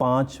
$5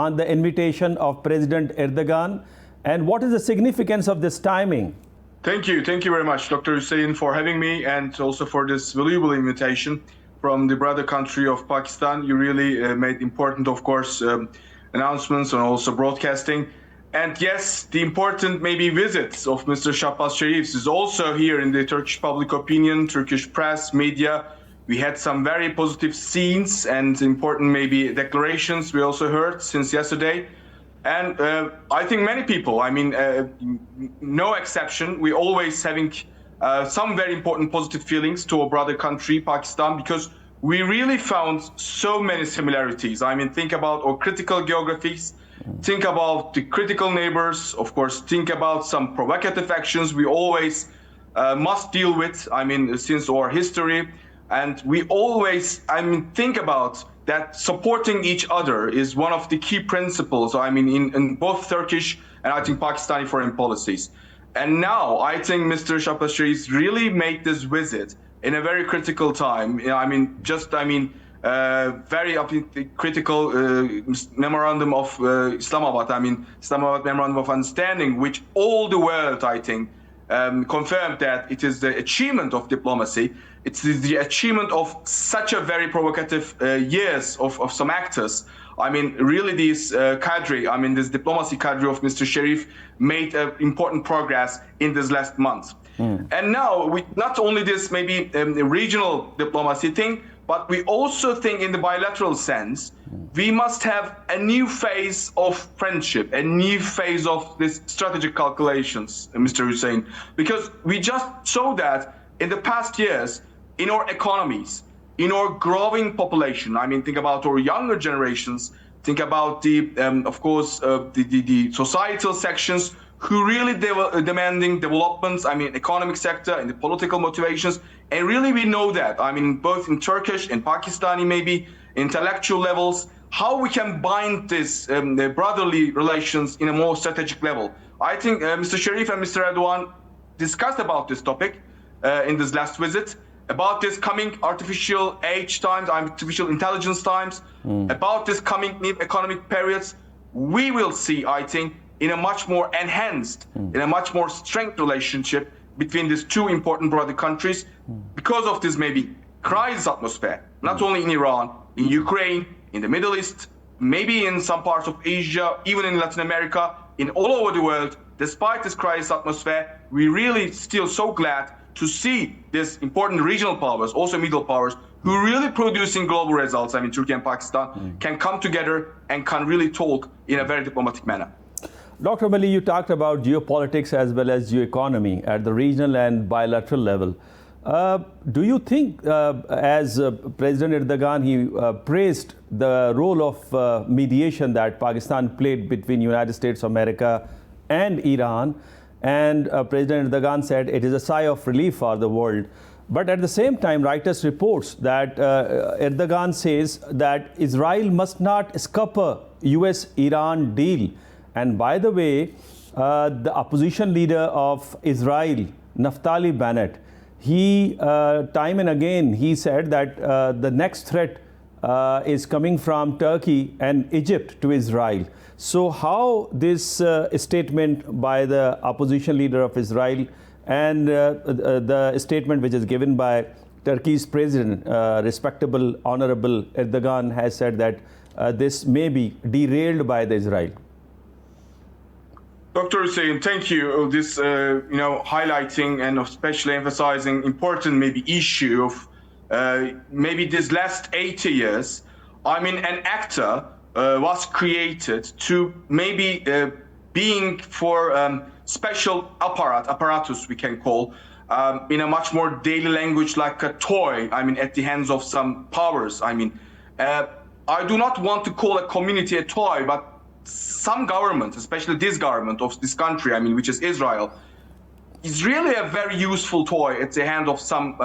on the invitation of President Erdogan, and what is the significance of this timing? Thank you very much, Dr. Hussein, for having me and also for this valuable invitation from the brother country of Pakistan. You really made important, of course, announcements and also broadcasting. And yes, the important maybe visits of Mr. Shahbaz Sharif is also here in the Turkish public opinion, Turkish press, media. We had some very positive scenes and important maybe declarations we also heard since yesterday. And I think many people, no exception, we always having some very important positive feelings to our brother country, Pakistan, because we really found so many similarities. Think about our critical geographies, think about the critical neighbors, of course, think about some provocative actions we always must deal with, since our history. And we always, think about that supporting each other is one of the key principles, in both Turkish and I think Pakistani foreign policies. And now I think Mr. Shahbaz Sharif really made this visit in a very critical time. Very critical memorandum of Islamabad, Islamabad Memorandum of Understanding, which all the world, I think, confirmed that it is the achievement of diplomacy. It's the achievement of such a very provocative years of some actors. Really this cadre, this diplomacy cadre of Mr. Sharif made important progress in this last month. And now, we not only this maybe regional diplomacy thing, but we also think in the bilateral sense, we must have a new phase of friendship, a new phase of this strategic calculations, Mr. Hussein, because we just saw that in the past years, in our economies, in our growing population. Think about our younger generations, think about the, of course, the societal sections who really demanding developments, economic sector and the political motivations. And really we know that, both in Turkish and Pakistani, maybe intellectual levels, how we can bind this the brotherly relations in a more strategic level. I think Mr. Sharif and Mr. Erdogan discussed about this topic in this last visit, about this coming artificial age times, artificial intelligence times, about this coming new economic periods. We will see, I think, in a much more enhanced, in a much more strength relationship between these two important brother countries because of this maybe crisis atmosphere, not only in Iran, in Ukraine, in the Middle East, maybe in some parts of Asia, even in Latin America, in all over the world. Despite this crisis atmosphere, we really still so glad to see these important regional powers, also middle powers, who are really producing global results, Turkey and Pakistan, can come together and can really talk in a very diplomatic manner. Dr. Mali, you talked about geopolitics as well as geoeconomy at the regional and bilateral level. Do you think, as President Erdogan, he praised the role of mediation that Pakistan played between United States of America and Iran, and President Erdogan said it is a sigh of relief for the world. But at the same time, Reuters reports that Erdogan says that Israel must not scupper US-Iran deal. And by the way, the opposition leader of Israel, Naftali Bennett, he time and again he said that the next threat is coming from Turkey and Egypt to Israel. So how this statement by the opposition leader of Israel and the statement which is given by Turkey's president, respectable, honorable Erdogan, has said that this may be derailed by the Israel? Dr. Hussein, thank you. This, highlighting and especially emphasizing important maybe issue of maybe this last 80 years. I mean, an actor was created to maybe being for special apparatus we can call, in a much more daily language like a toy, I mean, at the hands of some powers. I mean, I do not want to call a community a toy, but some government, especially this government of this country, I mean, which is Israel, is really a very useful toy at the hand of some,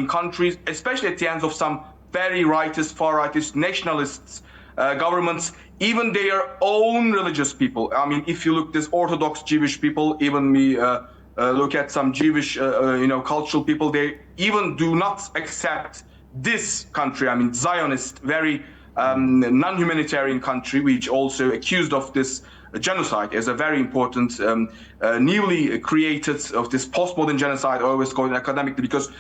countries, especially at the hands of some very rightist, far-rightist, nationalists, governments, even their own religious people. I mean, if you look this Orthodox Jewish people, even we look at some Jewish, cultural people, they even do not accept this country, I mean, Zionist, very non-humanitarian country, which also accused of this genocide as a very important, newly created of this postmodern genocide, always called academically, because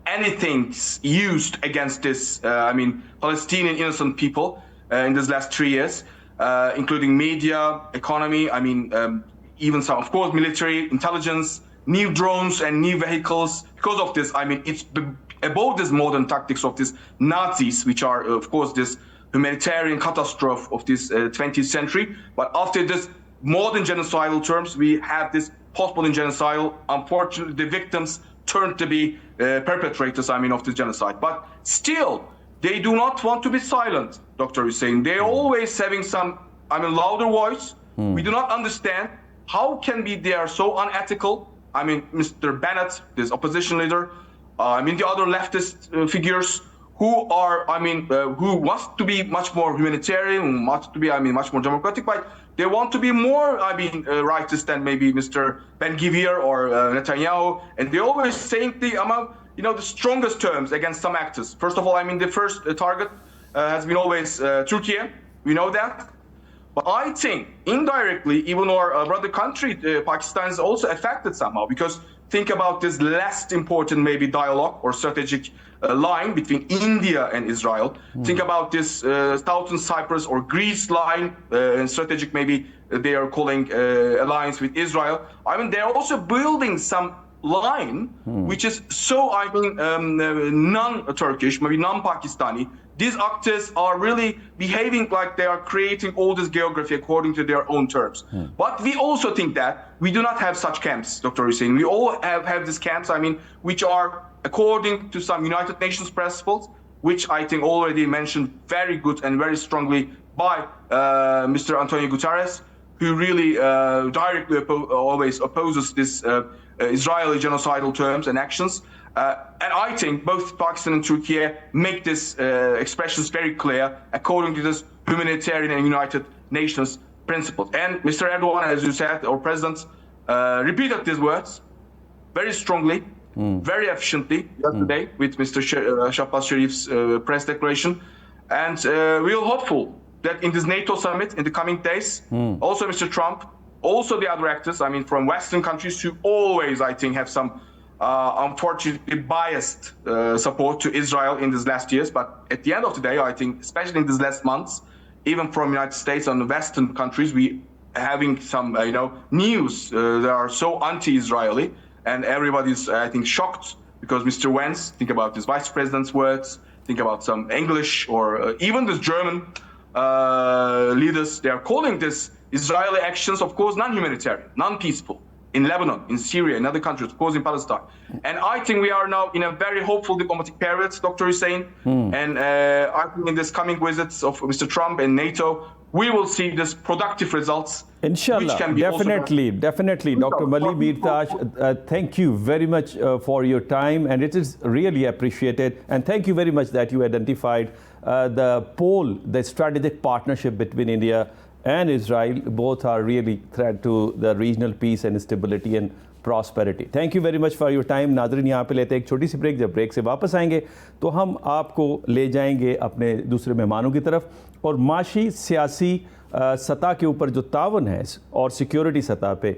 anything's used against this, Palestinian innocent people in these last 3 years, including media, economy, even some, of course, military, intelligence, new drones and new vehicles. Because of this, it's above this modern tactics of these Nazis, which are, of course, this humanitarian catastrophe of this 20th century. But after this modern genocidal terms, we have this postmodern genocidal. Unfortunately, the victims turned to be perpetrators, of this genocide. But still, they do not want to be silent, Dr. Hussein. They're always having some, louder voice. We do not understand how can be they are so unethical. Mr. Bennett, this opposition leader, the other leftist figures who are, who wants to be much more humanitarian, wants to be, much more democratic, but they want to be more, rightist than maybe Mr. Ben-Gvir or Netanyahu, and they always saying the strongest terms against some actors. First of all, the first target has been always Turkey. We know that. But I think indirectly, even our brother country, Pakistan, is also affected somehow, because think about this last important maybe dialogue or strategic line between India and Israel. Think about this Southern Cyprus or Greece line, and strategic maybe they are calling alliance with Israel. They're also building some line which is so non-Turkish, maybe non-Pakistani. These actors are really behaving like they are creating all this geography according to their own terms. But we also think that we do not have such camps, Dr. Hussein. We all have these camps, which are according to some United Nations principles, which I think already mentioned very good and very strongly by Mr. Antonio Guterres, who really directly always opposes this Israeli genocidal terms and actions. And I think both Pakistan and Turkey make this expressions very clear according to this humanitarian and United Nations principles. And Mr. Erdogan, as you said, our president, repeated these words very strongly, very efficiently yesterday with Mr. Shahbaz Sharif's press declaration. And we are hopeful that in this NATO summit in the coming days, also Mr. Trump, also the other actors, from Western countries who always, I think, have some unfortunately biased support to Israel in these last years. But at the end of the day, I think, especially in these last months, even from United States and the Western countries, we having some, news that are so anti-Israeli, and everybody's, I think, shocked because Mr. Vance, think about his vice president's words, think about some English or even the German leaders, they are calling this Israeli actions, of course, non-humanitarian, non-peaceful. In Lebanon, in Syria, in other countries, of course, in Palestine. And I think we are now in a very hopeful diplomatic period, Dr. Hussein. And I think in this coming visits of Mr. Trump and NATO, we will see this productive results. Inshallah, definitely, Dr. Mali Mir Taj, thank you very much for your time, and it is really appreciated. And thank you very much that you identified the strategic partnership between India and Israel. Both are really threat to the regional peace and stability and prosperity. Thank you very much for your time. ناظرین یہاں پہ لیتے ہیں ایک چھوٹی سی break. جب break سے واپس آئیں گے تو ہم آپ کو لے جائیں گے اپنے دوسرے مہمانوں کی طرف اور معاشی سیاسی سطح کے اوپر جو تعاون ہے اور سیکیورٹی سطح پہ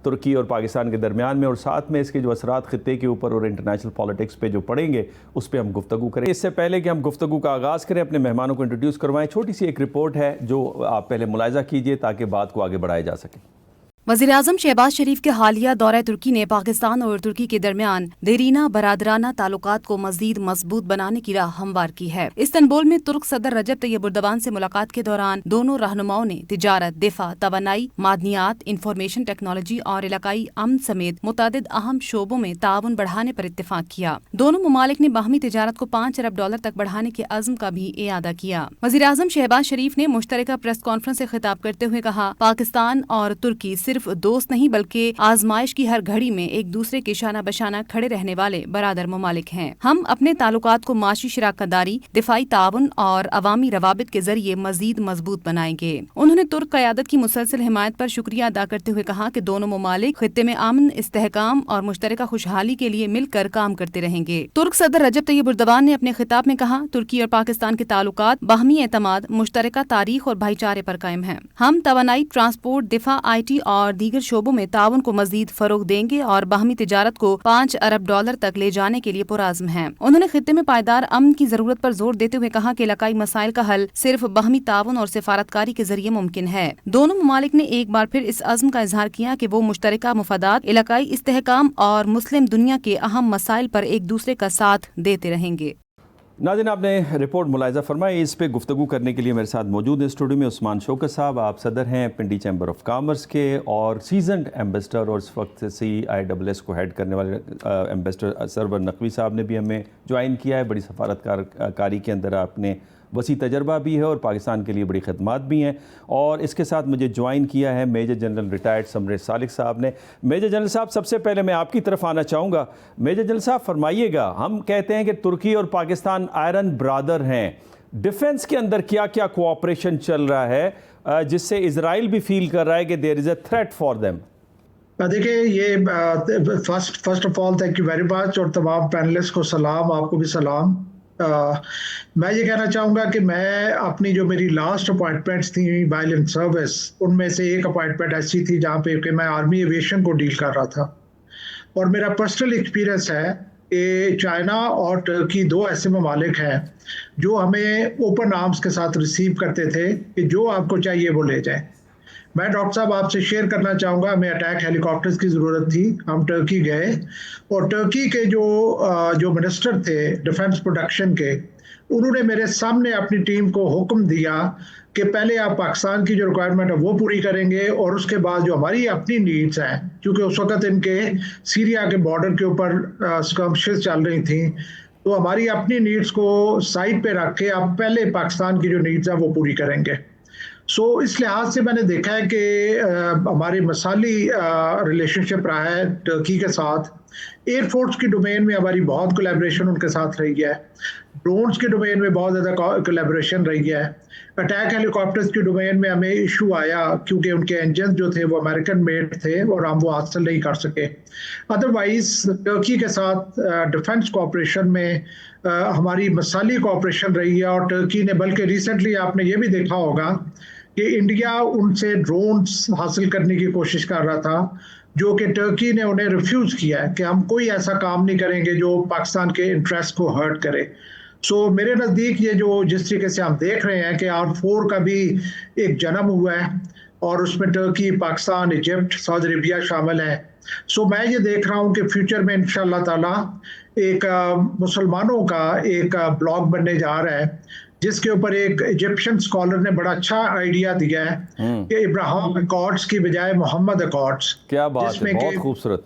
ترکی اور پاکستان کے درمیان میں اور ساتھ میں اس کے جو اثرات خطے کے اوپر اور انٹرنیشنل پالیٹکس پہ جو پڑیں گے اس پہ ہم گفتگو کریں. اس سے پہلے کہ ہم گفتگو کا آغاز کریں اپنے مہمانوں کو انٹروڈیوس کروائیں. چھوٹی سی ایک رپورٹ ہے جو آپ پہلے ملاحظہ کیجئے تاکہ بات کو آگے بڑھایا جا سکے. وزیراعظم شہباز شریف کے حالیہ دورہ ترکی نے پاکستان اور ترکی کے درمیان دیرینہ برادرانہ تعلقات کو مزید مضبوط بنانے کی راہ ہموار کی ہے. استنبول میں ترک صدر رجب طیب اردوان سے ملاقات کے دوران دونوں رہنماؤں نے تجارت، دفاع، توانائی، معدنیات، انفارمیشن ٹیکنالوجی اور علاقائی امن سمیت متعدد اہم شعبوں میں تعاون بڑھانے پر اتفاق کیا. دونوں ممالک نے باہمی تجارت کو $5 ارب تک بڑھانے کے عزم کا بھی اعادہ کیا. وزیراعظم شہباز شریف نے مشترکہ پریس کانفرنس سے خطاب کرتے ہوئے کہا، پاکستان اور ترکی صرف دوست نہیں بلکہ آزمائش کی ہر گھڑی میں ایک دوسرے کے شانہ بشانہ کھڑے رہنے والے برادر ممالک ہیں. ہم اپنے تعلقات کو معاشی شراکت داری، دفاعی تعاون اور عوامی روابط کے ذریعے مزید مضبوط بنائیں گے. انہوں نے ترک قیادت کی مسلسل حمایت پر شکریہ ادا کرتے ہوئے کہا کہ دونوں ممالک خطے میں امن، استحکام اور مشترکہ خوشحالی کے لیے مل کر کام کرتے رہیں گے. ترک صدر رجب طیب اردوان نے اپنے خطاب میں کہا، ترکی اور پاکستان کے تعلقات باہمی اعتماد، مشترکہ تاریخ اور بھائی چارے پر قائم ہیں. ہم توانائی، ٹرانسپورٹ، دفاع، IT اور دیگر شعبوں میں تعاون کو مزید فروغ دیں گے اور باہمی تجارت کو $5 ارب تک لے جانے کے لیے پرعزم ہیں. انہوں نے خطے میں پائیدار امن کی ضرورت پر زور دیتے ہوئے کہا کہ علاقائی مسائل کا حل صرف باہمی تعاون اور سفارتکاری کے ذریعے ممکن ہے. دونوں ممالک نے ایک بار پھر اس عزم کا اظہار کیا کہ وہ مشترکہ مفادات، علاقائی استحکام اور مسلم دنیا کے اہم مسائل پر ایک دوسرے کا ساتھ دیتے رہیں گے. ناظرین، آپ نے رپورٹ ملاحظہ فرمائی. اس پہ گفتگو کرنے کے لیے میرے ساتھ موجود ہیں اسٹوڈیو میں عثمان شوکت صاحب. آپ صدر ہیں پنڈی چیمبر آف کامرس کے اور سیزنڈ ایمبیسڈر اور اس وقت CISS کو ہیڈ کرنے والے ایمبیسڈر سرور نقوی صاحب نے بھی ہمیں جوائن کیا ہے. بڑی سفارتکاری کے اندر آپ نے وسیع تجربہ بھی ہے اور پاکستان کے لیے بڑی خدمات بھی ہیں. اور اس کے ساتھ مجھے جوائن کیا ہے میجر جنرل ریٹائرڈ سمر صالح صاحب نے. میجر جنرل صاحب، سب سے پہلے میں آپ کی طرف آنا چاہوں گا. میجر جنرل صاحب فرمائیے گا، ہم کہتے ہیں کہ ترکی اور پاکستان آئرن برادر ہیں. ڈیفنس کے اندر کیا کیا کوآپریشن چل رہا ہے جس سے اسرائیل بھی فیل کر رہا ہے کہ دیر از اے تھریٹ فار دیم؟ دیکھیں، یہ first of all thank you very much اور تمام پینلسٹ کو سلام، آپ کو بھی سلام. میں یہ کہنا چاہوں گا کہ میں اپنی جو میری لاسٹ اپوائنٹمنٹس تھیں وائل ان سروس، ان میں سے ایک اپوائنٹمنٹ ایسی تھی جہاں پہ کہ میں آرمی ایویشن کو ڈیل کر رہا تھا. اور میرا پرسنل ایکسپیرینس ہے کہ چائنا اور ٹرکی دو ایسے ممالک ہیں جو ہمیں اوپن آرمز کے ساتھ ریسیو کرتے تھے کہ جو آپ کو چاہیے وہ لے جائیں. میں ڈاکٹر صاحب آپ سے شیئر کرنا چاہوں گا، ہمیں اٹیک ہیلی کاپٹرز کی ضرورت تھی. ہم ٹرکی گئے اور ٹرکی کے جو منسٹر تھے ڈیفنس پروڈکشن کے، انہوں نے میرے سامنے اپنی ٹیم کو حکم دیا کہ پہلے آپ پاکستان کی جو ریکوائرمنٹ ہے وہ پوری کریں گے اور اس کے بعد جو ہماری اپنی نیڈز ہیں، کیونکہ اس وقت ان کے سیریا کے بارڈر کے اوپر اسکرمشز چل رہی تھیں، تو ہماری اپنی نیڈز کو سائڈ پہ رکھ کے آپ پہلے پاکستان کی جو نیڈز ہیں وہ پوری کریں گے. سو اس لحاظ سے میں نے دیکھا ہے کہ ہماری مثالی ریلیشن شپ رہا ہے ٹرکی کے ساتھ. ایئر فورس کی ڈومین میں ہماری بہت کولیبریشن ان کے ساتھ رہی ہے. ڈرونز کے ڈومین میں بہت زیادہ کولیبریشن رہی ہے. اٹیک ہیلی کاپٹرز کی ڈومین میں ہمیں ایشو آیا کیونکہ ان کے انجن جو تھے وہ امریکن میڈ تھے اور ہم وہ حاصل نہیں کر سکے. ادروائز ٹرکی کے ساتھ ڈیفنس کوآپریشن میں ہماری مثالی کوآپریشن رہی ہے. اور ٹرکی نے بلکہ ریسنٹلی آپ نے یہ بھی دیکھا ہوگا کہ انڈیا ان سے ڈرونز حاصل کرنے کی کوشش کر رہا تھا، جو کہ ٹرکی نے انہیں ریفیوز کیا ہے کہ ہم کوئی ایسا کام نہیں کریں گے جو پاکستان کے انٹرسٹ کو ہرٹ کرے. سو میرے نزدیک یہ جو جس طریقے سے ہم دیکھ رہے ہیں کہ R4 کا بھی ایک جنم ہوا ہے اور اس میں ٹرکی، پاکستان، ایجپٹ، سعودی عربیہ شامل ہیں. سو میں یہ دیکھ رہا ہوں کہ فیوچر میں انشاءاللہ تعالی ایک مسلمانوں کا ایک بلاگ بننے جا رہا ہے جس کے اوپر ایک ایجپشن اسکالر نے بڑا اچھا آئیڈیا دیا ہے کہ ابراہیم اکارڈز کی بجائے محمد اکارڈز. کیا بات ہے، بہت خوبصورت.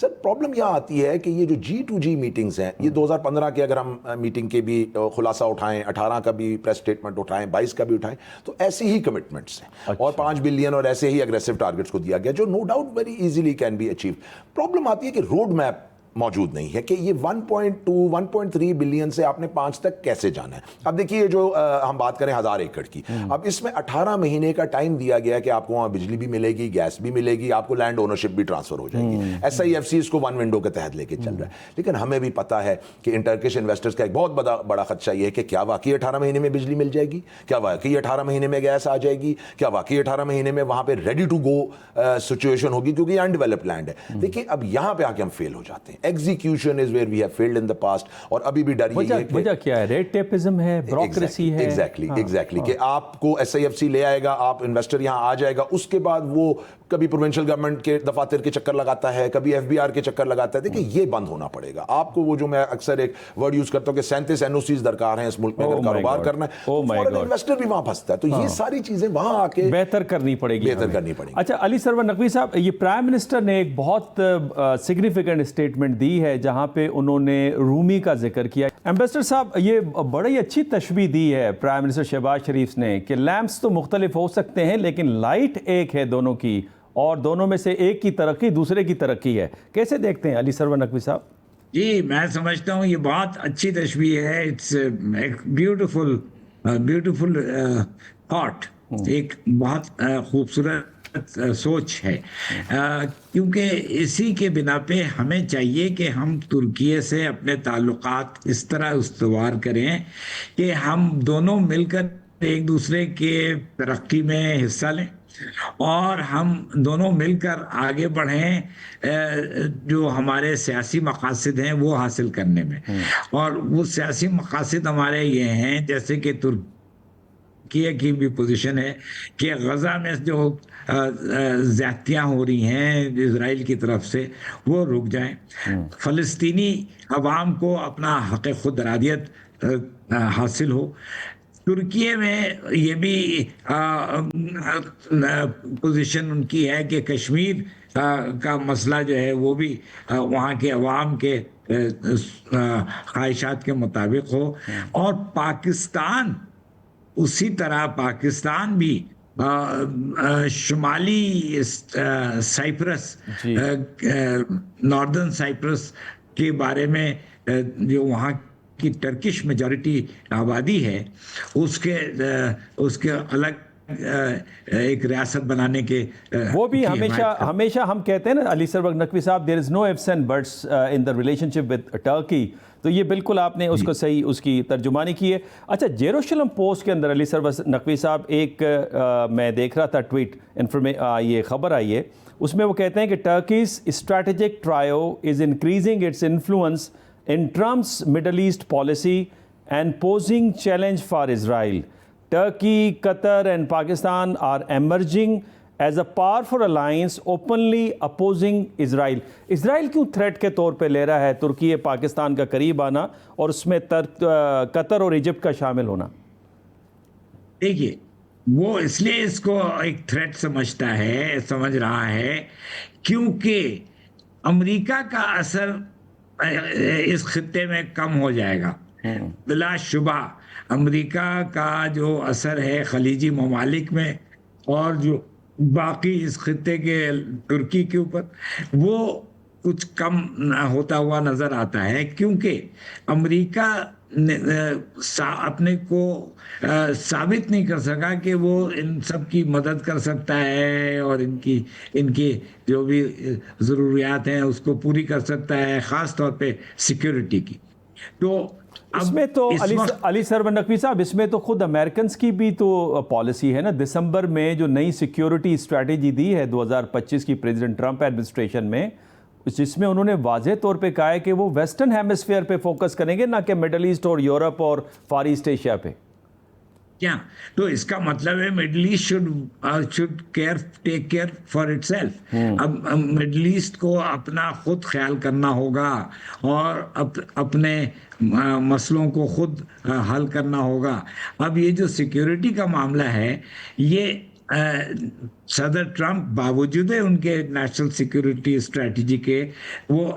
سر پرابلم یہاں آتی ہے کہ یہ جو G2G میٹنگز ہیں, یہ 2015 کے اگر ہم میٹنگ کے بھی خلاصہ اٹھائیں, 18 کا بھی پریس اسٹیٹمنٹ اٹھائیں, 22 کا بھی اٹھائیں, تو ایسی ہی کمٹمنٹس ہیں اور 5 بلین اور ایسے ہی اگریسو ٹارگیٹس کو دیا گیا جو no doubt very easily can be achieve. Problem آتی ہے کہ روڈ میپ موجود نہیں ہے کہ یہ 1.2 1.3 بلین سے آپ نے 5 تک کیسے جانا ہے. اب دیکھیے جو ہم بات کریں 1000 ایکڑ کی, اب اس میں 18 مہینے کا ٹائم دیا گیا کہ آپ کو وہاں بجلی بھی ملے گی, گیس بھی ملے گی, آپ کو لینڈ اونرشپ بھی ٹرانسفر ہو جائے گی. SIFC اس کو 1 ونڈو کے تحت لے کے چل رہا ہے. لیکن ہمیں بھی پتا ہے کہ ٹرکش انویسٹرز کا ایک بہت بڑا خدشہ یہ ہے کہ کیا واقعی 18 مہینے میں بجلی مل جائے گی, کیا واقعی 18 مہینے میں گیس آ جائے گی, کیا واقعی 18 مہینے میں وہاں پہ ریڈی ٹو گو سچویشن ہوگی, کیونکہ یہ انڈیولپڈ لینڈ ہے. دیکھیں اب یہاں پہ آ کے ہم فیل ہو جاتے ہیں. Execution is where we have failed in the past, اور ابھی بھی ڈر یہ ہے کہ وجہ کیا ہے, ریٹ ٹیپزم ہے, بیوروکریسی ہے. ایگزیکٹلی کہ آپ کو SIFC لے آئے گا, آپ انویسٹر یہاں آ جائے گا, اس کے بعد وہ کبھی پروونشل گورنمنٹ کے دفاتر کے چکر لگاتا ہے, کبھی FBR کے چکر لگاتا ہے. دیکھیں یہ بند ہونا پڑے گا آپ کو. وہ جو میں اکثر ایک ورڈ یوز کرتا ہوں کہ 37 NOCs درکار ہیں اس ملک میں اگر کاروبار کرنا ہے, فورن انویسٹر بھی وہاں پھنستا ہے. تو یہ ساری چیزیں وہاں آ کے بہتر کرنی پڑے گی. اچھا علی سرور نقوی صاحب, یہ پرائم منسٹر نے ایک بہت سگنیفیکنٹ اسٹیٹمنٹ دی ہے جہاں پہ انہوں نے رومی کا ذکر کیا. ایمبیسڈر صاحب, یہ بڑی اچھی تشبیہ دی ہے پرائم منسٹر شہباز شریف نے کہ لیمپس تو مختلف ہو سکتے ہیں لیکن لائٹ ایک ہے دونوں کی, اور دونوں میں سے ایک کی ترقی دوسرے کی ترقی ہے. کیسے دیکھتے ہیں علی سرور نقوی صاحب؟ جی میں سمجھتا ہوں یہ بہت اچھی تشبیہ ہے. اٹس ایک بیوٹیفل تھاٹ, ایک بہت خوبصورت سوچ ہے, کیونکہ اسی کے بنا پہ ہمیں چاہیے کہ ہم ترکی سے اپنے تعلقات اس طرح استوار کریں کہ ہم دونوں مل کر ایک دوسرے کے ترقی میں حصہ لیں, اور ہم دونوں مل کر آگے بڑھیں جو ہمارے سیاسی مقاصد ہیں وہ حاصل کرنے میں. اور وہ سیاسی مقاصد ہمارے یہ ہیں جیسے کہ ترکی کی بھی پوزیشن ہے کہ غزہ میں جو زیادتیاں ہو رہی ہیں اسرائیل کی طرف سے وہ رک جائیں, فلسطینی عوام کو اپنا حق خود ارادیت حاصل ہو. ترکی میں یہ بھی پوزیشن ان کی ہے کہ کشمیر کا مسئلہ جو ہے وہ بھی وہاں کے عوام کے خواہشات کے مطابق ہو, اور پاکستان اسی طرح پاکستان بھی شمالی سائپرس ناردرن سائپرس کے بارے میں جو وہاں کی ٹرکش میجورٹی آبادی ہے اس کے الگ ایک ریاست بنانے کے وہ بھی ہمیشہ ہم کہتے ہیں نا علی سرور نقوی صاحب, there is no ifs and buts in the relationship with Turkey. تو یہ بالکل آپ نے اس کو صحیح اس کی ترجمانی کی ہے. اچھا جیروشلم پوسٹ کے اندر علی سرور نقوی صاحب ایک میں دیکھ رہا تھا ٹویٹ یہ خبر آئی ہے, اس میں وہ کہتے ہیں کہ Turkey's strategic drive is increasing its influence in Trump's Middle East policy and posing challenge for Israel. Turkey, Qatar and Pakistan are emerging as a powerful alliance openly opposing Israel. اسرائیل کیوں threat کے طور پہ لے رہا ہے ترکی پاکستان کا قریب آنا اور اس میں قطر اور ایجپٹ کا شامل ہونا؟ دیکھیے وہ اس لیے اس کو ایک تھریٹ سمجھ رہا ہے کیونکہ امریکہ کا اثر اس خطے میں کم ہو جائے گا. بلا شبہ امریکہ کا جو اثر ہے خلیجی ممالک میں اور جو باقی اس خطے کے ترکی کے اوپر وہ کچھ کم ہوتا ہوا نظر آتا ہے, کیونکہ امریکہ اپنے کو ثابت نہیں کر سکا کہ وہ ان سب کی مدد کر سکتا ہے اور ان کی جو بھی ضروریات ہیں اس کو پوری کر سکتا ہے, خاص طور پہ سیکیورٹی کی. تو اس میں تو علی سرور نقوی صاحب اس میں تو خود امریکنز کی بھی تو پالیسی ہے نا. دسمبر میں جو نئی سیکیورٹی اسٹریٹجی دی ہے 2025 کی پریزیڈنٹ ٹرمپ ایڈمنسٹریشن میں, جس میں انہوں نے واضح طور پہ کہا ہے کہ وہ ویسٹرن ہیمسفیئر پہ فوکس کریں گے, نہ کہ مڈل ایسٹ اور یورپ اور فار ایسٹ ایشیا پہ. کیا تو اس کا مطلب ہے Middle East should take care for itself. اب مڈل ایسٹ کو اپنا خود خیال کرنا ہوگا اور اپنے مسئلوں کو خود حل کرنا ہوگا. اب یہ جو سیکیورٹی کا معاملہ ہے یہ صدر ٹرمپ باوجود ان کے نیشنل سیکورٹی اسٹریٹجی کے وہ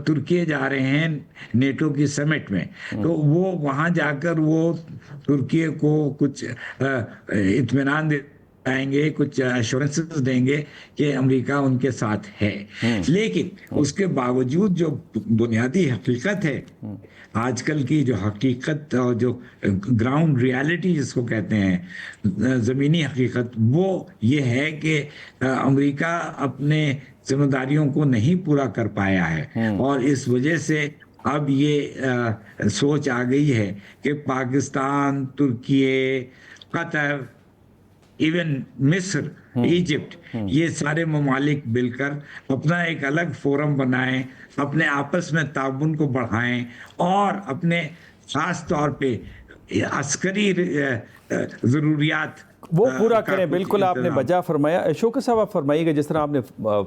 ترکی جا رہے ہیں نیٹو کی سمٹ میں، تو وہ وہاں جا کر وہ ترکی کو کچھ اطمینان آئیں گے، کچھ ایشورنسز دیں گے کہ امریکہ ان کے ساتھ ہے. لیکن اس کے باوجود جو بنیادی حقیقت ہے آج کل کی، جو حقیقت اور جو گراؤنڈ ریالٹی جس کو کہتے ہیں، زمینی حقیقت، وہ یہ ہے کہ امریکہ اپنے ذمہ داریوں کو نہیں پورا کر پایا ہے، اور اس وجہ سے اب یہ سوچ آ گئی ہے کہ پاکستان، ترکی، قطر، ایون مصر، ایجپٹ، یہ سارے ممالک مل کر اپنا ایک الگ فورم بنائیں، اپنے آپس میں تعاون کو بڑھائیں، اور اپنے خاص طور پہ عسکری ضروریات وہ پورا کریں. بالکل آپ نے بجا فرمایا. شوکت صاحب آپ فرمائیے گا، جس طرح آپ نے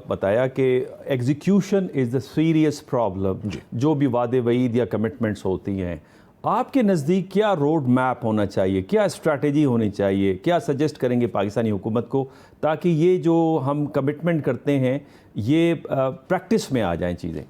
بتایا کہ execution is the serious problem, جو بھی وعدے وعید یا کمٹمنٹس ہوتی ہیں، آپ کے نزدیک کیا روڈ میپ ہونا چاہیے، کیا اسٹریٹجی ہونی چاہیے، کیا سجیسٹ کریں گے پاکستانی حکومت کو تاکہ یہ جو ہم کمٹمنٹ کرتے ہیں یہ پریکٹس میں آ جائیں چیزیں؟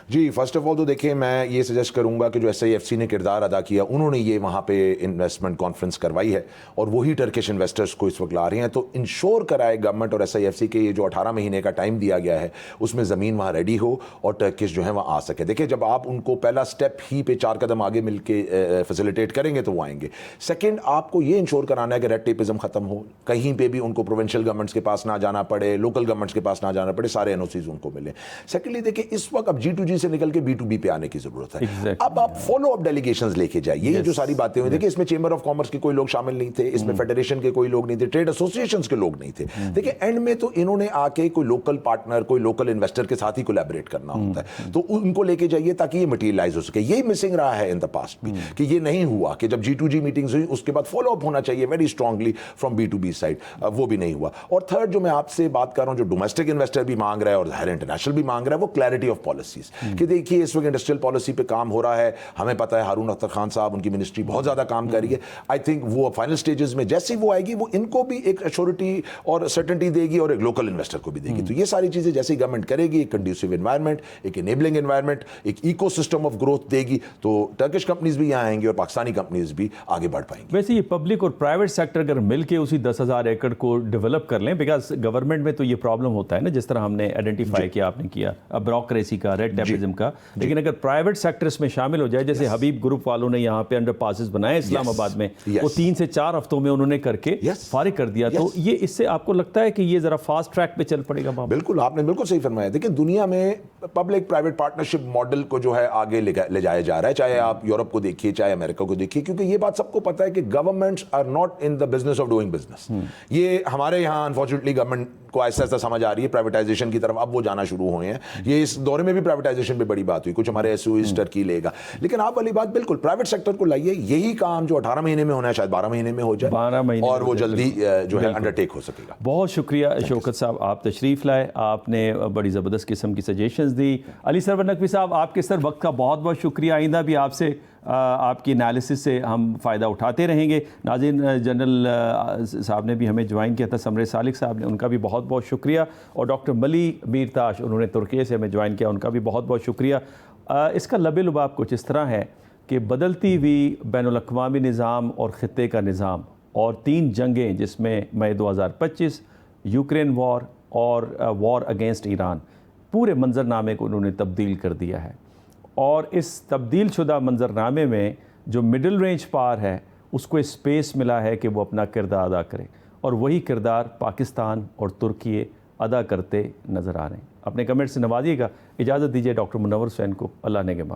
جی، فرسٹ آف آل تو دیکھیں، میں یہ سجیسٹ کروں گا کہ جو SIFC نے کردار ادا کیا، انہوں نے یہ وہاں پہ انویسٹمنٹ کانفرنس کروائی ہے، اور وہی ٹرکش انویسٹرز کو اس وقت لا رہے ہیں. تو انشور کرائے گورنمنٹ اور SIFC کے یہ جو 18 مہینے کا ٹائم دیا گیا ہے، اس میں زمین وہاں ریڈی ہو اور ٹرکش جو ہے وہاں آ سکے. دیکھیں، جب آپ ان کو پہلا سٹیپ ہی پہ 4 قدم آگے مل کے فیسیلیٹیٹ کریں گے تو وہ آئیں گے. سیکنڈ، آپ کو یہ انشور کرانا ہے کہ ریڈ ٹیپزم ختم ہو، کہیں پہ بھی ان کو پروونشل گورنمنٹس کے پاس نہ جانا پڑے، لوکل گورنمنٹس کے پاس نہ جانا پڑے، سارے NOCs ان کو ملیں. سیکنڈلی دیکھیں، اس وقت اب G2G سے نکل کے B2B پہ آنے کی ضرورت ہے. اب آپ فالو اپ ڈیلیگیشنز لے کے جائیے. یہ جو ساری باتیں ہوئی، دیکھیں، اس میں چیمبر آف کامرس کے کوئی لوگ شامل نہیں تھے، اس میں فیڈریشن کے کوئی لوگ نہیں تھے، ٹریڈ ایسوسیشنز کے لوگ نہیں تھے. دیکھیں، اینڈ میں تو انہوں نے آ کے کوئی لوکل پارٹنر، کوئی لوکل انویسٹر کے ساتھ ہی کولیبریٹ کرنا ہوتا ہے، تو ان کو لے کے جائیے تاکہ یہ مٹیریلائز ہو سکے. یہی مسنگ رہا ہے ان دا پاسٹ بھی، کہ یہ نہیں ہوا کہ جب G2G میٹنگز ہوئی اس کے بعد فالو اپ ہونا چاہیے very strongly from B2B side, وہ بھی نہیں ہوا. اور تھرڈ جو میں آپ سے بات کر رہا ہوں، جو ڈومیسٹک انویسٹر بھی مانگ رہا ہے اور ظاہر انٹرنیشنل بھی مانگ رہا ہے، وہ کلیئرٹی آف پالیسیز. کہ دیکھیے، اس وقت انڈسٹریل پالیسی پہ کام ہو رہا ہے، ہمیں پتہ ہے ہارون اختر خان صاحب، ان کی منسٹری بہت زیادہ کام کر رہی ہے. آئی تھنک وہ فائنل سٹیجز میں جیسی وہ آئے گی، وہ ان کو بھی ایک ایشورٹی اور سرٹنٹی دے گی اور ایک لوکل انویسٹر کو بھی دے گی. تو یہ ساری چیزیں جیسی گورنمنٹ کرے گی، ایک کنڈیوسیو انوائرمنٹ، ایک انیبلنگ انوائرمنٹ، ایک ایکو سسٹم آف گروتھ دے گی، تو ٹرکش کمپنیز بھی یہاں آئیں گی اور پاکستانی کمپنیز بھی آگے بڑھ پائیں گی. ویسے یہ پبلک اور پرائیویٹ سیکٹر اگر مل کے اسی 10,000 ایکڑ کو ڈیولپ کر لیں، بیکاز گورنمنٹ میں تو یہ پرابلم ہوتا ہے نا، جس طرح ہم نے آئیڈینٹیفائی کیا، آپ نے کیا بیوروکریسی کا، ریڈ ٹیپزم کا. لیکن اگر پرائیویٹ سیکٹر اس میں شامل ہو جائے، جیسے حبیب گروپ والوں نے یہاں پہ انڈر پاسز بنائے اسلام آباد میں، وہ 3 سے 4 ہفتوں میں انہوں نے کر کے فارغ کر دیا. تو یہ اس سے آپ کو لگتا ہے کہ یہ ذرا فاسٹ ٹریک پہ چل پڑے گا؟ بالکل، آپ نے بالکل صحیح فرمایا. دیکھیں، دنیا میں پبلک پرائیویٹ پارٹنرشپ ماڈل کو جو ہے آگے لے جایا جا رہا ہے، چاہے آپ یورپ کو دیکھیے، چاہے امریکہ کو دیکھیے، کیونکہ یہ بات سب کو پتہ ہے کہ governments are not in the business of doing business. یہ ہمارے یہاں انفارچونیٹلی گورنمنٹ کو ایسا ایسا سمجھ آ رہی ہے پرائیویٹائزیشن کی طرف، اب وہ جانا شروع ہوئے ہیں. یہ اس دورے میں بھی پرائیویٹائزیشن پہ بڑی بات ہوئی، کچھ ہمارے SOEs ٹرکی لے گا. لیکن آپ والی بات بالکل، پرائیویٹ سیکٹر کو لائیے، یہی کام جو 18 مہینے میں ہونا ہے شاید 12 مہینے میں ہو جائے، اور وہ جلدی جو ہے انڈرٹیک ہو سکے گا. بہت شکریہ شوکت صاحب، آپ تشریف لائے، آپ نے بڑی زبردست قسم کی سجیشنز دی. علی سرور نقوی صاحب، آپ کے سر وقت کا بہت بہت شکریہ. آئندہ بھی آپ سے آپ کی انالیسس سے ہم فائدہ اٹھاتے رہیں گے. ناظرین، جنرل صاحب نے بھی ہمیں جوائن کیا تھا، سمر سالک صاحب نے، ان کا بھی بہت بہت شکریہ. اور ڈاکٹر ملی میرتاش، انہوں نے ترکی سے ہمیں جوائن کیا، ان کا بھی بہت بہت شکریہ. اس کا لب لباب کچھ اس طرح ہے کہ بدلتی ہوئی بین الاقوامی نظام اور خطے کا نظام، اور 3 جنگیں جس میں مئی 2025، یوکرین وار اور وار اگینسٹ ایران، پورے منظرنامے کو انہوں نے تبدیل کر دیا ہے. اور اس تبدیل شدہ منظرنامے میں جو مڈل رینج پار ہے، اس کو اسپیس ملا ہے کہ وہ اپنا کردار ادا کرے، اور وہی کردار پاکستان اور ترکی ادا کرتے نظر آ رہے ہیں. اپنے کمنٹ سے نوازیے گا. اجازت دیجیے ڈاکٹر منور حسین کو. اللہ نگہبان.